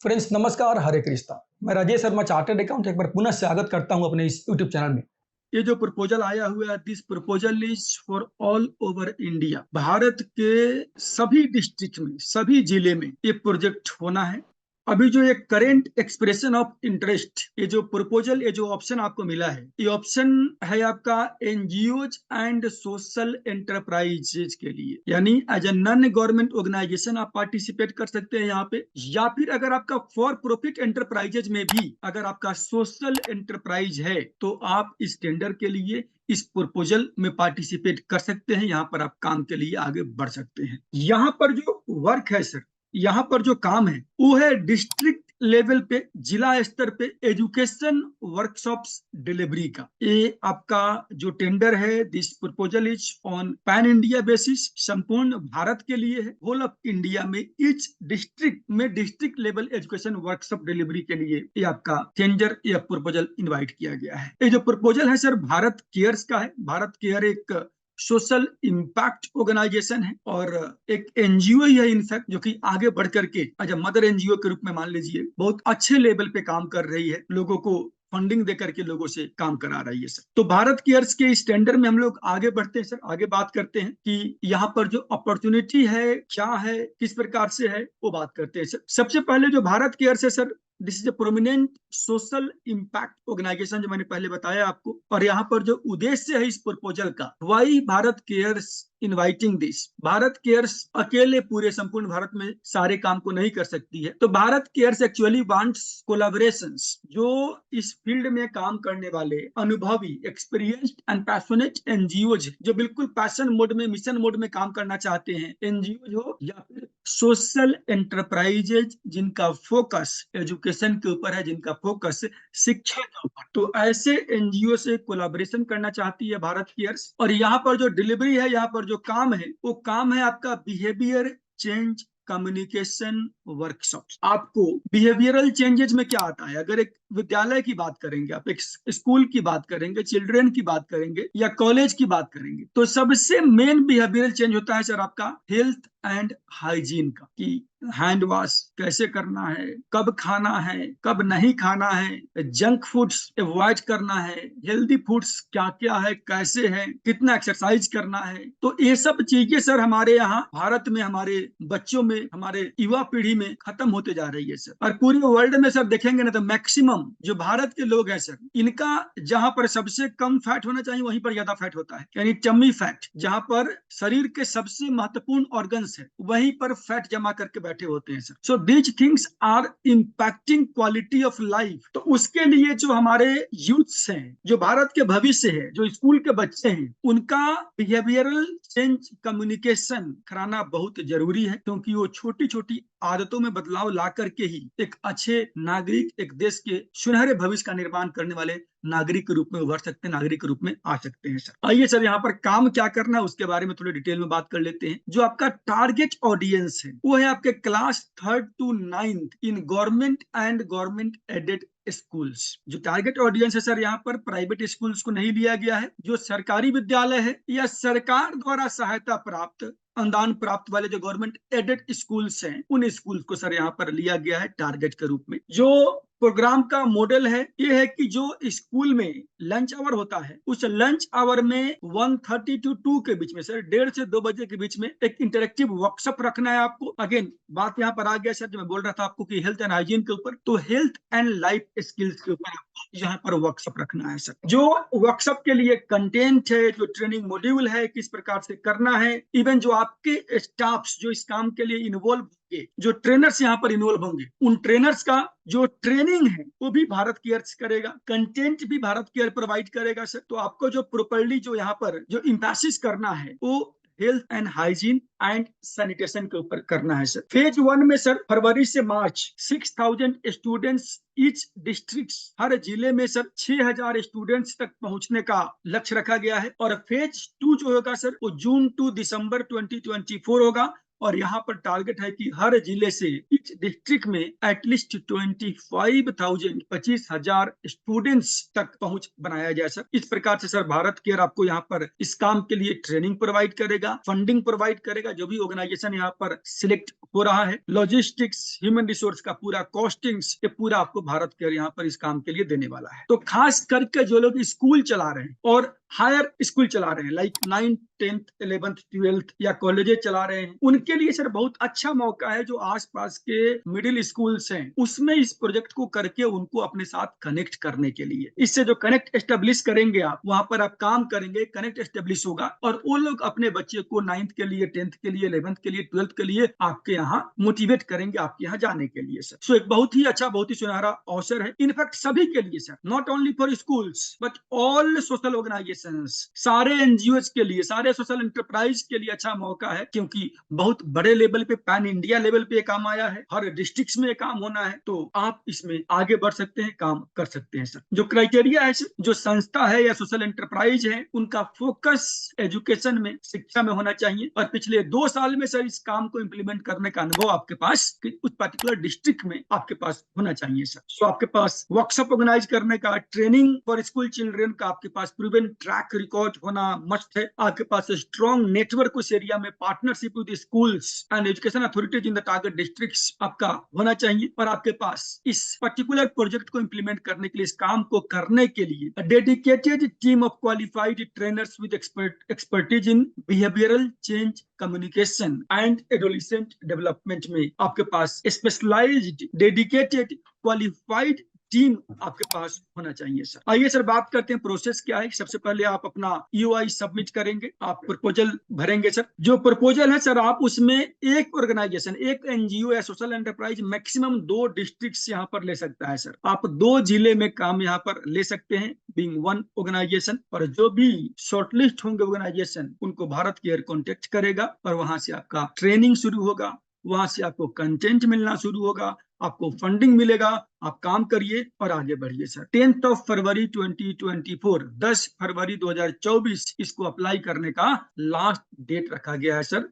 Friends नमस्कार, हरे कृष्णा। मैं Rajesh Sharma, chartered account एक बार पुनः स्वागत करता हूं अपने इस यूट्यूब चैनल में। ये जो प्रपोजल आया हुआ है, this proposal is for all over India. Bharat के सभी डिस्ट्रिक्ट में, सभी जिले में ये प्रोजेक्ट होना है। अभी जो एक करेंट एक्सप्रेशन ऑफ इंटरेस्ट, ये जो प्रपोजल, ये जो ऑप्शन आपको मिला है, ये ऑप्शन है आपका एनजीओज एंड सोशल एंटरप्राइजेज के लिए, यानी as a non government organisation आप पार्टिसिपेट कर सकते हैं यहाँ पे, या फिर अगर आपका फॉर प्रॉफिट एंटरप्राइजेज में भी अगर आपका सोशल एंटरप्राइज है तो आप इस टेंडर के लिए इस प्रपोजल में पार्टिसिपेट कर सकते हैं। यहाँ पर आप काम के लिए आगे बढ़ सकते हैं। यहाँ पर जो वर्क है सर, यहाँ पर जो काम है वो है डिस्ट्रिक्ट लेवल पे, जिला स्तर पे एजुकेशन वर्कशॉप्स डिलीवरी का। ये आपका जो टेंडर है, this proposal is on pan India basis, संपूर्ण भारत के लिए है। होल ऑफ इंडिया में ईच डिस्ट्रिक्ट में district level education workshop delivery के लिए ये आपका टेंडर या प्रपोजल इनवाइट किया गया है। ये जो प्रपोजल है सर भारत केयर्स का है। भारत केयर एक सोशल इम्पैक्ट ऑर्गेनाइजेशन है और एक एनजीओ ही है इनफैक्ट, जो कि आगे बढ़ करके एज मदर एनजीओ के रूप में मान लीजिए बहुत अच्छे लेवल पे काम कर रही है, लोगों को फंडिंग देकर के लोगों से काम करा रही है सर। तो भारत केयर्स के इस टेंडर में हम लोग आगे बढ़ते हैं सर, आगे बात करते हैं कि यहाँ पर जो अपॉर्चुनिटी है क्या है, किस प्रकार से है, वो बात करते हैं सर। सबसे पहले जो भारत केयर्स है sir, this is a prominent social impact organisation, जो मैंने पहले बताया आपको। और यहाँ पर जो उद्देश्य है इस प्रपोजल का, why Bharat cares inviting this. Bharat cares अकेले पूरे संपूर्ण भारत में सारे काम को नहीं कर सकती है, तो Bharat cares actually wants collaborations. जो इस फील्ड में काम करने वाले अनुभवी, एक्सपीरियंस्ड एंड पैशनेट एनजीओज, जो बिल्कुल पैशन मोड में, मिशन मोड में काम करना चाहते हैं, एनजीओ हो या फिर सोशल एंटरप्राइजेज जिनका फोकस एजुकेशन के ऊपर है, जिनका फोकस शिक्षा के ऊपर, तो ऐसे एनजीओ से कोलैबोरेशन करना चाहती है भारत केयर्स। और यहाँ पर जो डिलीवरी है, यहाँ पर जो काम है, वो काम है आपका बिहेवियर चेंज कम्युनिकेशन वर्कशॉप। आपको बिहेवियरल चेंजेस में क्या आता है, अगर एक विद्यालय की बात करेंगे, आप एक स्कूल की बात करेंगे, चिल्ड्रन की बात करेंगे या कॉलेज की बात करेंगे, तो सबसे मेन बिहेवियरल चेंज होता है सर आपका हेल्थ एंड हाइजीन का, कि हैंड वॉश कैसे करना है, कब खाना है, कब नहीं खाना है, जंक फूड्स अवॉइड करना है, हेल्दी फूड्स क्या क्या है, कैसे है, कितना एक्सरसाइज करना है। तो ये सब चीजें सर हमारे यहाँ भारत में, हमारे बच्चों में, हमारे युवा पीढ़ी में खत्म होते जा रही है सर। और पूरे वर्ल्ड में सर देखेंगे ना तो मैक्सिमम जो भारत के लोग हैं सर, इनका जहां पर सबसे कम फैट होना चाहिए वहीं पर ज्यादा फैट होता है, यानी टमी फैट। जहां पर शरीर के सबसे महत्वपूर्ण ऑर्गन्स है वहीं पर फैट जमा करके बैठे होते हैं sir. So these things are impacting quality of life. तो उसके लिए जो हमारे यूथ्स हैं, जो भारत के भविष्य है, जो स्कूल के बच्चे हैं, उनका बिहेवियरल चेंज कम्युनिकेशन कराना बहुत जरूरी है, क्योंकि वो छोटी छोटी आदतों में बदलाव ला करके ही एक अच्छे नागरिक, एक देश के सुनहरे भविष्य का निर्माण करने वाले नागरिक के रूप में उभर सकते हैं, नागरिक के रूप में आ सकते हैं सर। आइए सर, यहाँ पर काम क्या करना है उसके बारे में थोड़ी डिटेल में बात कर लेते हैं। जो आपका टारगेट ऑडियंस है वो है आपके class 3rd to 9th in government and government aided schools. जो टारगेट ऑडियंस है सर, यहाँ पर प्राइवेट स्कूल्स को नहीं लिया गया है। जो सरकारी विद्यालय है या सरकार द्वारा सहायता प्राप्त, अनुदान प्राप्त वाले जो गवर्नमेंट एडेड स्कूल्स हैं, उन स्कूल्स को सर यहाँ पर लिया गया है टारगेट के रूप में। जो प्रोग्राम का मॉडल है ये है कि जो स्कूल में लंच आवर होता है, उस लंच आवर में 1:30 to 2 के बीच में सर, 1:30 से 2 बजे के बीच में एक इंटरेक्टिव वर्कशॉप रखना है आपको। अगेन बात यहाँ पर आ गया सर, जो मैं बोल रहा था आपको कि हेल्थ एंड हाइजीन के ऊपर, तो हेल्थ एंड लाइफ स्किल्स के ऊपर यहाँ पर वर्कशॉप रखना है सर। जो वर्कशॉप के लिए कंटेंट है, जो ट्रेनिंग मॉड्यूल है, किस प्रकार से करना है, इवन जो आपके स्टाफ जो इस काम के लिए इन्वॉल्व होंगे, जो ट्रेनर्स यहाँ पर इन्वॉल्व होंगे, उन ट्रेनर्स का जो ट्रेनिंग है वो भी भारत केयर करेगा, कंटेंट भी भारत केयर प्रोवाइड करेगा सर। तो आपको जो प्रॉपर्ली जो यहाँ पर जो इम्फेसिस करना है वो health and hygiene and sanitation के ऊपर करना है सर। फेज 1 में सर फरवरी से मार्च 6000 स्टूडेंट्स ईच डिस्ट्रिक्ट, हर जिले में सर 6000 स्टूडेंट्स तक पहुंचने का लक्ष्य रखा गया है। और फेज 2 जो होगा सर वो जून टू दिसंबर 2024 होगा, और यहाँ पर टारगेट है कि हर जिले से इस डिस्ट्रिक्ट में एटलीस्ट 25,000 स्टूडेंट्स तक पहुंच बनाया जाए सर। इस प्रकार से सर भारत केयर आपको यहाँ पर इस काम के लिए ट्रेनिंग प्रोवाइड करेगा, फंडिंग प्रोवाइड करेगा। जो भी ऑर्गेनाइजेशन यहाँ पर सिलेक्ट हो रहा है, लॉजिस्टिक्स, ह्यूमन रिसोर्स का पूरा कॉस्टिंग्स, ये पूरा आपको भारत केयर यहाँ पर इस काम के लिए देने वाला है। तो खास करके जो लोग स्कूल चला रहे हैं और हायर स्कूल चला रहे हैं, like 9th 10th 11th 12th या कॉलेजेस चला रहे हैं, उनके लिए सर बहुत अच्छा मौका है। जो आसपास के मिडिल स्कूल्स हैं उसमें इस प्रोजेक्ट को करके उनको अपने साथ कनेक्ट करने के लिए, इससे जो कनेक्ट एस्टेब्लिश करेंगे आप, वहां पर आप काम करेंगे, कनेक्ट एस्टेब्लिश होगा और वो लोग अपने बच्चे को 9th के लिए, 10th के लिए, 11th के लिए, 12th के लिए आपके यहाँ मोटिवेट करेंगे आपके यहाँ जाने के लिए सर। सो एक बहुत ही अच्छा, बहुत ही सुनहरा अवसर है, इनफैक्ट सभी के लिए sir, not only for schools but all social organisation, सारे एनजीओ के लिए, सारे सोशल एंटरप्राइज के लिए अच्छा मौका है, क्योंकि बहुत बड़े लेवल पे, पैन इंडिया लेवल पे काम आया है, हर डिस्ट्रिक्ट में काम होना है, तो आप इसमें आगे बढ़ सकते हैं, काम कर सकते हैं सर। जो क्राइटेरिया है सर, जो संस्था है या सोशल एंटरप्राइज है, उनका फोकस एजुकेशन में, शिक्षा में होना चाहिए और पिछले 2 साल में सर इस काम को इंप्लीमेंट करने का अनुभव आपके पास उस पर्टिकुलर डिस्ट्रिक्ट में आपके पास होना चाहिए सर। तो आपके पास वर्कशॉप ऑर्गेनाइज करने का, ट्रेनिंग फॉर स्कूल चिल्ड्रन का आपके पास प्रूवन ट्रैक रिकॉर्ड होना मस्ट है। आपके पास स्ट्रॉन्ग नेटवर्क उस एरिया में, partnership with schools and education authorities in the target districts आपका होना चाहिए। और आपके पास इस पर्टिकुलर प्रोजेक्ट को इंप्लीमेंट करने के लिए, इस काम को करने के लिए dedicated team of qualified trainers with expertise in behavioural change, communication and adolescent development में आपके पास स्पेशलाइज्ड डेडिकेटेड क्वालिफाइड टीम आपके पास होना चाहिए सर। आइए सर बात करते हैं प्रोसेस क्या है। सबसे पहले आप अपना ईओआई सबमिट करेंगे, आप प्रपोजल भरेंगे सर। जो प्रपोजल है सर, आप उसमें एक ऑर्गेनाइजेशन, एक एनजीओ या सोशल एंटरप्राइज मैक्सिमम 2 डिस्ट्रिक्ट यहाँ पर ले सकता है सर। आप 2 जिले में काम यहाँ पर ले सकते हैं, बीइंग 1 ऑर्गेनाइजेशन। और जो भी शॉर्टलिस्ट होंगे ऑर्गेनाइजेशन, उनको भारत केयर कॉन्टेक्ट करेगा और वहां से आपका ट्रेनिंग शुरू होगा, वहां से आपको कंटेंट मिलना शुरू होगा, आपको फंडिंग मिलेगा, आप काम करिए और आगे बढ़िए सर। 10 फरवरी 2024, 10 फरवरी 2024 इसको अप्लाई करने का लास्ट डेट रखा गया है सर।